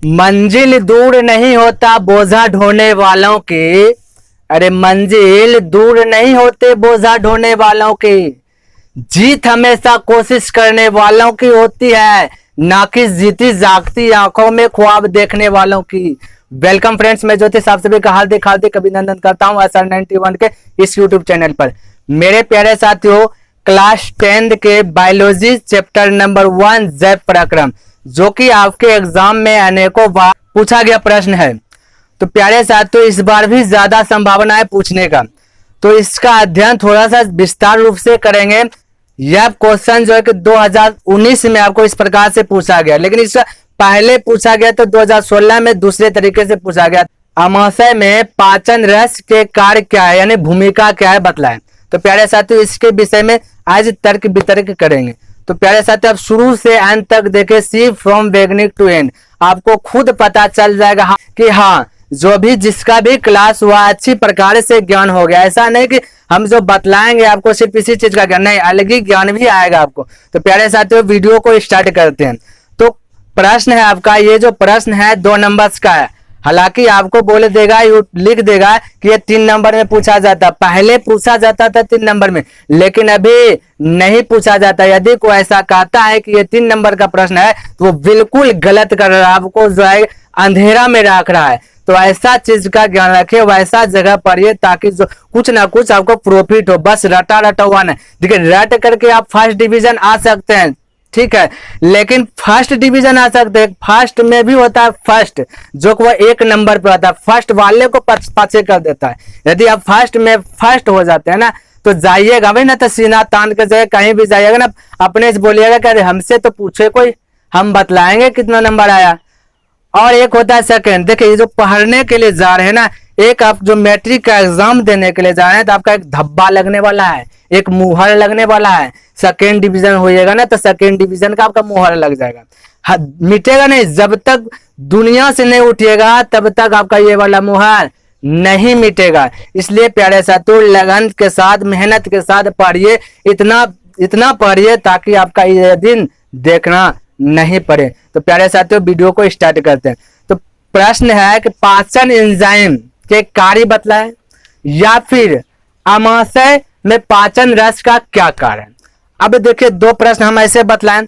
मंजिल दूर नहीं होता बोझा ढोने वालों की। अरे मंजिल दूर नहीं होते बोझा ढोने वालों की। जीत हमेशा कोशिश करने वालों की होती है, ना कि जीती जागती आंखों में ख्वाब देखने वालों की। वेलकम फ्रेंड्स, मैं ज्योतिष आप सभी का हार्दिक हार्दिक अभिनंदन करता हूं SR91 के इस यूट्यूब चैनल पर। मेरे प्यारे साथियों, क्लास 10 के बायोलॉजी चैप्टर नंबर 1 जैव प्रक्रम, जो कि आपके एग्जाम में अनेकों बार पूछा गया प्रश्न है। तो प्यारे साथियों, इस बार भी ज्यादा संभावना है पूछने का, तो इसका अध्ययन थोड़ा सा विस्तार रूप से करेंगे। यह क्वेश्चन जो है कि 2019 में आपको इस प्रकार से पूछा गया, लेकिन इसका पहले पूछा गया तो 2016 में दूसरे तरीके से पूछा गया। अमाशय में पाचन रस के कार्य क्या है, यानी भूमिका क्या है, बतलाएं। तो प्यारे साथियों, इसके विषय में आज तर्क वितर्क करेंगे। तो प्यारे साथियों, आप शुरू से अंत तक देखें, सी फ्रॉम बिगिनिंग टू एंड, आपको खुद पता चल जाएगा कि हाँ, जो भी जिसका भी क्लास हुआ अच्छी प्रकार से ज्ञान हो गया। ऐसा नहीं कि हम जो बतलाएंगे आपको सिर्फ इसी चीज का ज्ञान, नहीं, अलग ही ज्ञान भी आएगा आपको। तो प्यारे साथियों, वीडियो को स्टार्ट करते हैं। तो प्रश्न है आपका, ये जो प्रश्न है 2 नंबर्स का है। हालांकि आपको बोले देगा, लिख देगा कि ये 3 नंबर में पूछा जाता, पहले पूछा जाता था 3 नंबर में, लेकिन अभी नहीं पूछा जाता। यदि कोई ऐसा कहता है कि ये 3 नंबर का प्रश्न है, तो वो बिल्कुल गलत कर रहा है, आपको जो है अंधेरा में रख रहा है। तो ऐसा चीज का ज्ञान रखे, वैसा जगह पढ़िए, ताकि जो कुछ ना कुछ आपको प्रॉफिट हो। बस रटा रटा हुआ नहीं। देखिए, रट करके आप फर्स्ट डिवीजन आ सकते हैं, ठीक है, लेकिन फर्स्ट डिवीजन आ सकते हैं। फर्स्ट में भी होता है फर्स्ट, जो कि वह 1 नंबर पर होता है, फर्स्ट वाले को पाछे कर देता है। यदि आप फर्स्ट में फर्स्ट हो जाते हैं ना, तो जाइएगा भाई ना, तो सीना तान के जगह कहीं भी जाइएगा ना, अपने से बोलिएगा कि अरे हमसे तो पूछे कोई, हम बतलाएंगे कितना नंबर आया। और एक होता है सेकंड। देखिए, ये जो पढ़ने के लिए जा रहे हैं ना, एक आप जो मैट्रिक का एग्जाम देने के लिए जा रहे हैं, तो आपका एक धब्बा लगने वाला है, एक मुहर लगने वाला है। सेकेंड डिवीजन होइएगा ना, तो सेकेंड डिवीजन का आपका मुहर लग जाएगा। मिटेगा नहीं, जब तक दुनिया से नहीं उठिएगा तब तक आपका ये वाला मुहर नहीं मिटेगा। इसलिए प्यारे साथियों, लगन के साथ, मेहनत के साथ पढ़िए, इतना पढ़िए ताकि आपका ये दिन देखना नहीं पड़े। तो प्यारे साथियों, वीडियो को स्टार्ट करते हैं। तो प्रश्न है कि पाचन एंजाइम के कार्य बतलाएं, या फिर अमाशय में पाचन रस का क्या कार्य है। अब देखिए, 2 प्रश्न हम ऐसे बतलाएं।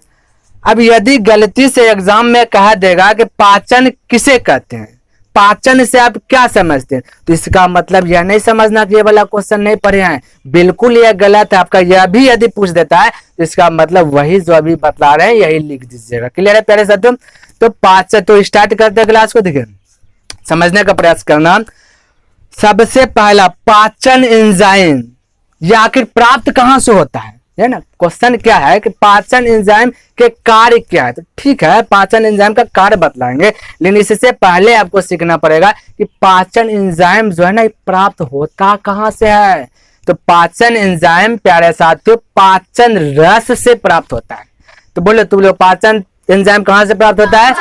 अब यदि गलती से एग्जाम में कह देगा कि पाचन किसे कहते हैं, पाचन से आप क्या समझते हैं, तो इसका मतलब यह नहीं समझना कि ये वाला क्वेश्चन नहीं पढ़े हैं, बिल्कुल यह गलत है आपका। यह भी यदि पूछ देता है तो इसका मतलब वही जो अभी बतला रहे हैं यही लिख दीजिएगा। क्लियर है प्यारे साथियों। तो पाचन, तो स्टार्ट करते हैं क्लास को। देखिए, समझने का प्रयास करना। सबसे पहला, पाचन एंजाइम ये आखिर प्राप्त कहां से होता है ना। क्वेश्चन क्या है कि पाचन एंजाइम के कार्य क्या है। तो ठीक है, पाचन एंजाइम का कार्य बतलाएंगे, लेकिन इससे पहले आपको सीखना पड़ेगा कि पाचन एंजाइम जो है ना, प्राप्त होता कहां से है। तो पाचन एंजाइम प्यारे साथियों, पाचन रस से प्राप्त होता है। तो बोलो, तुम लोग, पाचन एंजाइम कहां से प्राप्त होता है?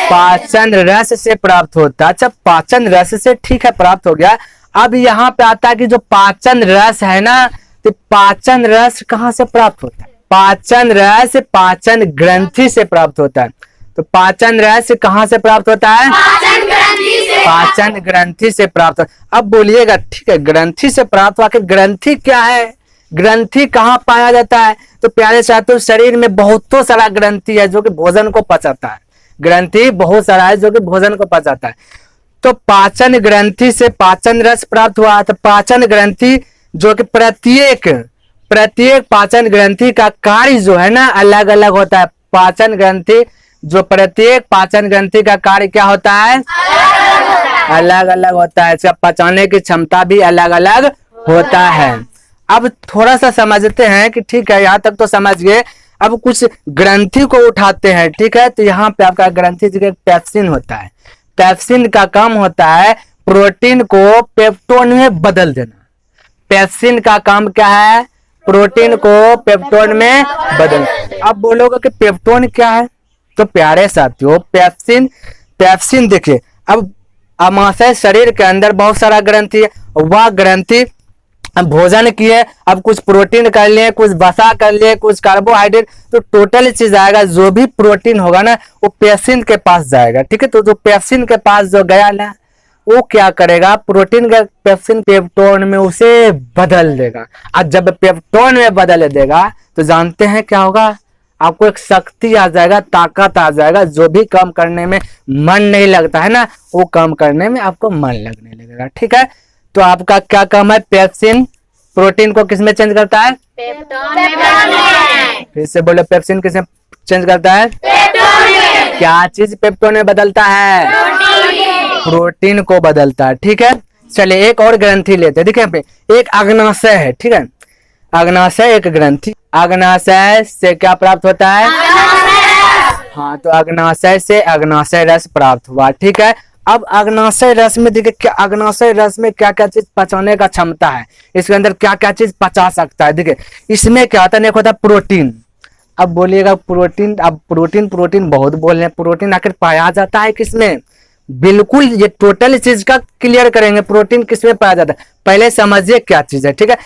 पाचन रस से प्राप्त होता है। अच्छा, पाचन रस से ठीक है, प्राप्त हो गया। अब यहाँ पे आता है कि जो पाचन रस है ना, तो पाचन रस कहां से प्राप्त होता है? पाचन रस पाचन ग्रंथि से प्राप्त होता है। तो पाचन रस कहां से प्राप्त होता है? पाचन ग्रंथि से प्राप्त होता है। अब बोलिएगा, ठीक है, ग्रंथि से प्राप्त हुआ, कि ग्रंथि क्या है, ग्रंथि कहाँ पाया जाता है। तो प्यारे साथियों, शरीर में बहुत सारा ग्रंथि है जो कि भोजन को पचाता है। ग्रंथि बहुत सारा है जो कि भोजन को पचाता है। तो पाचन ग्रंथि से पाचन रस प्राप्त हुआ। तो पाचन ग्रंथि जो कि प्रत्येक पाचन ग्रंथि का कार्य जो है ना, अलग अलग होता है। पाचन ग्रंथि जो प्रत्येक पाचन ग्रंथि का कार्य क्या होता है? अलग अलग होता है। इसका पचाने की क्षमता भी अलग अलग होता है। अब थोड़ा सा समझते हैं कि ठीक है, यहाँ तक तो समझ गए। अब कुछ ग्रंथि को उठाते हैं, ठीक है। तो यहाँ पे आपका ग्रंथि जगह पेप्सिन होता है। पेप्सिन का काम होता है प्रोटीन को पेप्टोन में बदल देना। पेप्सिन का काम क्या है? प्रोटीन को पेप्टोन में बदल। अब बोलोगे कि पेप्टोन क्या है, तो प्यारे साथियों, पेप्सिन देखिए, अब अमाशय शरीर के अंदर बहुत सारा ग्रंथि है। वह ग्रंथि अब भोजन किए, अब कुछ प्रोटीन कर लिए, कुछ वसा कर लिए, कुछ कार्बोहाइड्रेट, तो टोटल चीज आएगा। जो भी प्रोटीन होगा ना वो पेशिएंट के पास जाएगा, ठीक है। तो जो पेशिएंट के पास जो गया ना वो क्या करेगा, प्रोटीन का पेप्सिन पेप्टोन में उसे बदल देगा। और जब पेप्टोन में बदल देगा तो जानते हैं क्या होगा, आपको एक शक्ति आ जाएगा, ताकत आ जाएगा। जो भी काम करने में मन नहीं लगता है ना वो काम करने में आपको मन लगने लगेगा, ठीक है। तो आपका क्या काम है, पेप्सिन प्रोटीन को किसमें चेंज करता है, पेप्टोन में। फिर से बोलो, पेप्सिन किसमें चेंज करता है, पेप्टोन में। क्या चीज पेप्टोन में बदलता है, प्रोटीन को बदलता है, ठीक है। चलिए एक और ग्रंथि लेते हैं, देखिए यहाँ पे एक अग्नाशय है, ठीक है। अग्नाशय एक ग्रंथि, अग्नाशय से क्या प्राप्त होता है, हाँ, तो अग्नाशय से अग्नाशय रस प्राप्त हुआ, ठीक है। अब अग्नाशय रस में देखिए क्या, अग्नाशय रस में क्या क्या चीज पचाने का क्षमता है, इसके अंदर क्या क्या चीज पचा सकता है। देखिए इसमें क्या होता है, एक होता है प्रोटीन। अब बोलिएगा प्रोटीन, अब प्रोटीन प्रोटीन बहुत बोल रहे हैं, प्रोटीन आखिर पाया जाता है किसमें, बिल्कुल ये टोटल चीज का क्लियर करेंगे, प्रोटीन किसमें पाया जाता है, पहले समझिए क्या चीज है, ठीक है।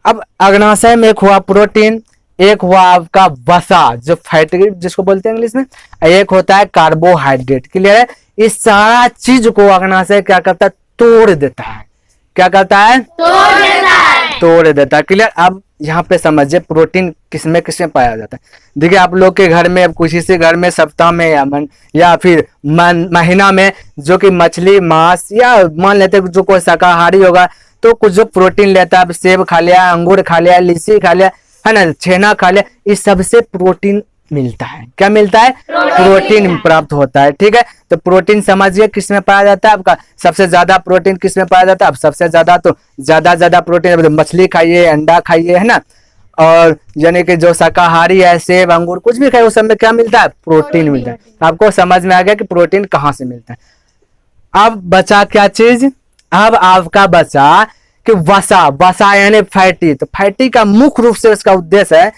अब अग्नाशय में एक हुआ प्रोटीन, एक हुआ आपका वसा जो फैट जिसको बोलते हैं इंग्लिश में, एक होता है कार्बोहाइड्रेट, क्लियर है। इस सारा चीज को अग्नाशय क्या करता है, तोड़ देता है, क्या करता है, तोड़ देता है, क्लियर। अब यहाँ पे समझिए प्रोटीन किसमें किसमें पाया जाता है। देखिए आप लोग के घर में, अब किसी से घर में सप्ताह में या फिर महीना में जो कि मछली मांस या मान लेते जो कोई शाकाहारी होगा तो कुछ जो प्रोटीन लेता है, सेब खा लिया, अंगूर खा लिया, लीची खा लिया, है ना, छेना खा लिया, इस सबसे प्रोटीन मिलता है, क्या मिलता है, प्रोटीन प्राप्त होता है, ठीक है। तो प्रोटीन समझिए किसमें पाया जाता है, आपका सबसे ज्यादा प्रोटीन किसमें पाया जाता है, अब सबसे ज्यादा तो ज्यादा प्रोटीन मछली खाइए, अंडा खाइए, है ना, और यानी कि जो शाकाहारी है, सेब अंगूर कुछ भी खाए उस सब में क्या मिलता है, प्रोटीन मिलता है। आपको समझ में आ गया कि प्रोटीन कहाँ से मिलता है। अब बचा क्या चीज, अब आपका बचा कि वसा, वसा यानी फैटी। तो फैटी का मुख्य रूप से इसका उद्देश्य है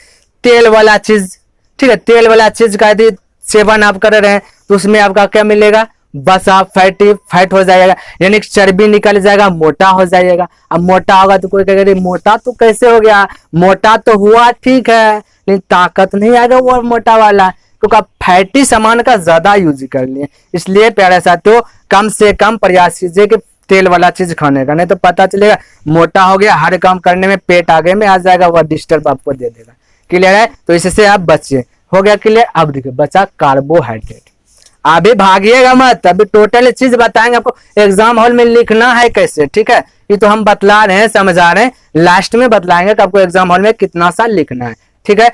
तेल वाला चीज, ठीक है। तेल वाला चीज का यदि सेवन आप कर रहे हैं तो उसमें आपका क्या मिलेगा, वसा, फैटी, फैट हो जाएगा, यानी चर्बी निकल जाएगा, मोटा हो जाएगा। अब मोटा होगा तो कोई कहेगा मोटा तो कैसे हो गया, मोटा तो हुआ ठीक है लेकिन ताकत नहीं आएगा वो मोटा वाला, क्योंकि आप फैटी सामान का ज्यादा यूज कर लिए। इसलिए प्यारे साथियों कम से कम प्रयास कीजिए कि तेल वाला चीज खाने का, नहीं तो पता चलेगा मोटा हो गया, हर काम करने में पेट आगे में आ जाएगा, वह डिस्टर्ब आपको दे देगा, क्लियर है। तो इससे आप बचिए, हो गया क्लियर। अब देखिए बचा कार्बोहाइड्रेट, अभी भागिएगा मत, अभी टोटल चीज बताएंगे आपको, एग्जाम हॉल में लिखना है कैसे, ठीक है। ये तो हम बतला रहे हैं, समझा रहे हैं, लास्ट में बतलाएंगे कि आपको एग्जाम हॉल में कितना सा लिखना है, ठीक है।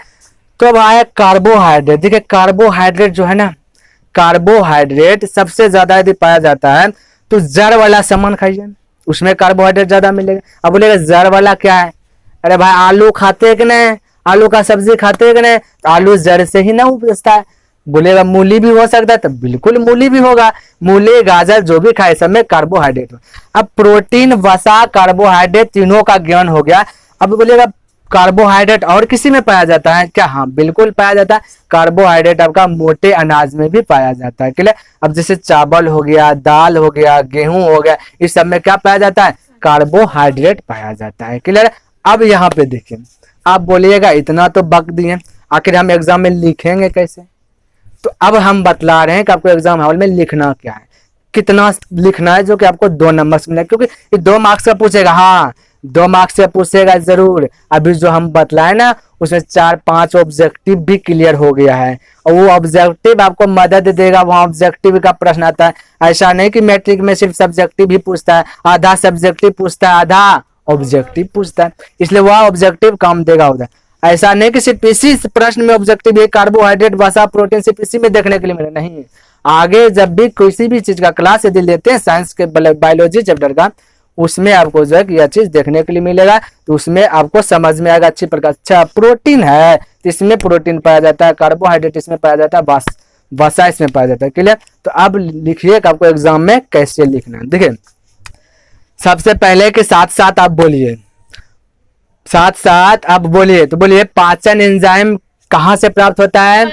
तो अब आया कार्बोहाइड्रेट, देखिए कार्बोहाइड्रेट जो है ना, कार्बोहाइड्रेट सबसे ज्यादा यदि पाया जाता है तो जड़ वाला सामान खाइए, उसमें कार्बोहाइड्रेट ज्यादा मिलेगा। अब बोलेगा जड़ वाला क्या है, अरे भाई आलू खाते हैं कि नहीं, आलू का सब्जी खाते हैं कि नहीं, तो आलू जड़ से ही ना उपजता है। बोलेगा मूली भी हो सकता है, तो बिल्कुल मूली भी होगा, मूली गाजर जो भी खाए सब में कार्बोहाइड्रेट हो। अब प्रोटीन वसा कार्बोहाइड्रेट तीनों का ज्ञान हो गया। अब बोलेगा कार्बोहाइड्रेट और किसी में पाया जाता है क्या, हाँ बिल्कुल पाया जाता है। कार्बोहाइड्रेट आपका मोटे अनाज में भी पाया जाता है, क्लियर। अब जैसे चावल हो गया, दाल हो गया, गेहूं हो गया, इस सब में क्या पाया जाता है, कार्बोहाइड्रेट पाया जाता है, क्लियर। अब यहाँ पे देखिए, आप बोलिएगा इतना तो बक दिए, आखिर हम एग्जाम में लिखेंगे कैसे। तो अब हम बतला रहे हैं कि आपको एग्जाम हॉल में लिखना क्या है, कितना लिखना है, जो कि आपको 2 नंबर से मिलेगा, क्योंकि ये 2 मार्क्स का पूछेगा, हाँ 2 मार्क्स से पूछेगा जरूर। अभी जो हम बतलाए ना उसमें 4-5 ऑब्जेक्टिव भी क्लियर हो गया है, और वो ऑब्जेक्टिव आपको मदद देगा, वहां ऑब्जेक्टिव का प्रश्न आता है। ऐसा नहीं कि मैट्रिक में सिर्फ सब्जेक्टिव ही पूछता है, आधा सब्जेक्टिव पूछता है, आधा ऑब्जेक्टिव पूछता है, इसलिए वह ऑब्जेक्टिव काम देगा उधर। ऐसा नहीं कि सिर्फ इसी प्रश्न में ऑब्जेक्टिव है, कार्बोहाइड्रेट वसा प्रोटीन सिर्फ इसी में देखने के लिए मिले, नहीं। आगे जब भी किसी भी चीज का क्लास यदि लेते हैं साइंस के बायोलॉजी चैप्टर का, उसमें आपको जो है यह चीज देखने के लिए मिलेगा, तो उसमें आपको समझ में आएगा अच्छी प्रकार। अच्छा प्रोटीन है तो इसमें प्रोटीन पाया जाता है, कार्बोहाइड्रेट इसमें पाया जाता है, वसा इसमें पाया जाता है, क्लियर। तो अब लिखिए कि आपको एग्जाम में कैसे लिखना है। देखिए सबसे पहले के साथ साथ आप बोलिए, साथ साथ आप बोलिए, तो बोलिए पाचन एंजाइम कहाँ से प्राप्त होता है,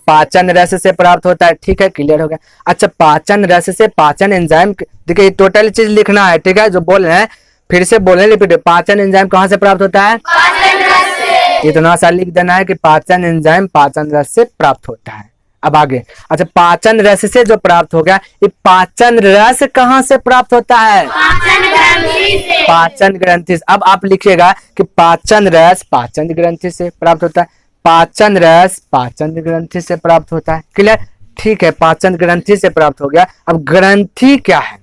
पाचन रस से प्राप्त होता है, ठीक है, क्लियर हो गया। अच्छा पाचन रस से पाचन एंजाइम, देखिए टोटल चीज लिखना है, ठीक है, जो बोल रहे हैं फिर से बोले रिपीट, पाचन एंजाइम कहाँ से प्राप्त होता है? पाचन रस से। इतना सा लिख देना है कि पाचन एंजाइम पाचन रस से प्राप्त होता है। अब आगे, अच्छा पाचन रस से जो प्राप्त हो गया, ये पाचन रस कहाँ से प्राप्त होता है? पाचन ग्रंथि से। पाचन ग्रंथि से। अब आप लिखिएगा कि पाचन रस पाचन ग्रंथि से प्राप्त होता है, पाचन रस पाचन ग्रंथि से प्राप्त होता है। क्लियर? ठीक है, पाचन ग्रंथि से प्राप्त हो गया। अब ग्रंथि क्या है?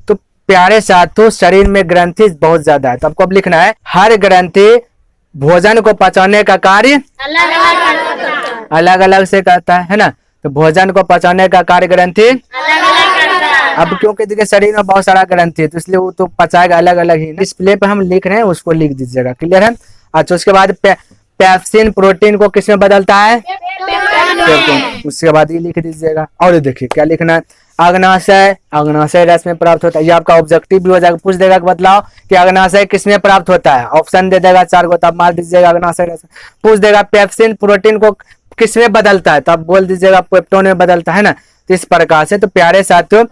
तो प्यारे साथियों, शरीर में ग्रंथि बहुत ज्यादा है, तो आपको अब लिखना है हर ग्रंथि भोजन को पचाने का कार्य अलग अलग अलग अलग से करता है ना। तो भोजन को पचाने का कार्य ग्रंथि अलग अलग करता है। अब क्योंकि देखिए शरीर में बहुत सारा ग्रंथि है, तो इसलिए वो तो पचाएगा अलग अलग ही। डिस्प्ले पे हम लिख रहे हैं, उसको लिख दीजिएगा। क्लियर है? अच्छा, उसके बाद पेप्सिन प्रोटीन को किस में बदलता है? पेप्सिन। उसके बाद ये लिख दीजिएगा। और देखिए क्या लिखना है, अग्नाशय अग्नाशय रस में प्राप्त होता है। ये आपका ऑब्जेक्टिव भी हो जाएगा, पूछ देगा कि बतलाओ कि अग्नाशय किस में प्राप्त होता है। ऑप्शन दे देगा 4 को, तब मार दीजिएगा अग्नाशय रस में। पूछ देगा पेप्सिन प्रोटीन को किस में बदलता है, तब बोल दीजिएगा पेप्टोन में बदलता है ना। तो इस प्रकार से, तो प्यारे साथियों,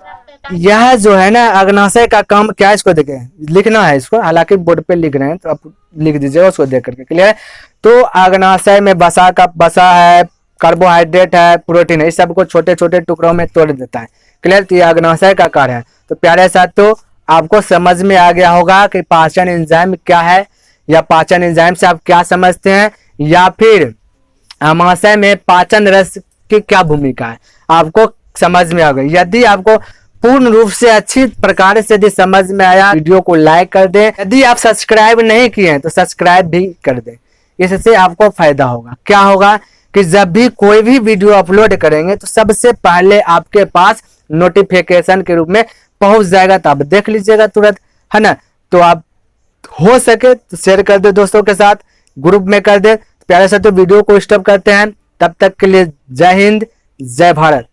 यह जो है ना अग्नाशय का काम क्या है, इसको देखे लिखना है इसको, हालांकि बोर्ड पे लिख रहे हैं तो आप लिख दीजिएगा उसको देख करके। क्लियर है? तो अग्नाशय में बसा है, कार्बोहाइड्रेट है, प्रोटीन है, इस सबको छोटे छोटे टुकड़ों में तोड़ देता है। क्लियर? तो ये अग्नाशय का कार्य है। तो प्यारे साथियों, आपको समझ में आ गया होगा कि पाचन एंजाइम क्या है, या पाचन एंजाइम से आप क्या समझते हैं, या फिर आमाशय में पाचन रस की क्या भूमिका है, आपको समझ में आ गई। यदि आपको पूर्ण रूप से अच्छी प्रकार से यदि समझ में आया, वीडियो को लाइक कर दें। यदि आप सब्सक्राइब नहीं किए हैं तो सब्सक्राइब भी कर दें। इससे आपको फायदा होगा। क्या होगा कि जब भी कोई भी वीडियो अपलोड करेंगे तो सबसे पहले आपके पास नोटिफिकेशन के रूप में पहुंच जाएगा, तो आप देख लीजिएगा तुरंत, है ना। तो आप हो सके तो शेयर कर दे दोस्तों के साथ, ग्रुप में कर दे। प्यारे साथियों, वीडियो को स्टॉप करते हैं। तब तक के लिए जय हिंद, जय भारत।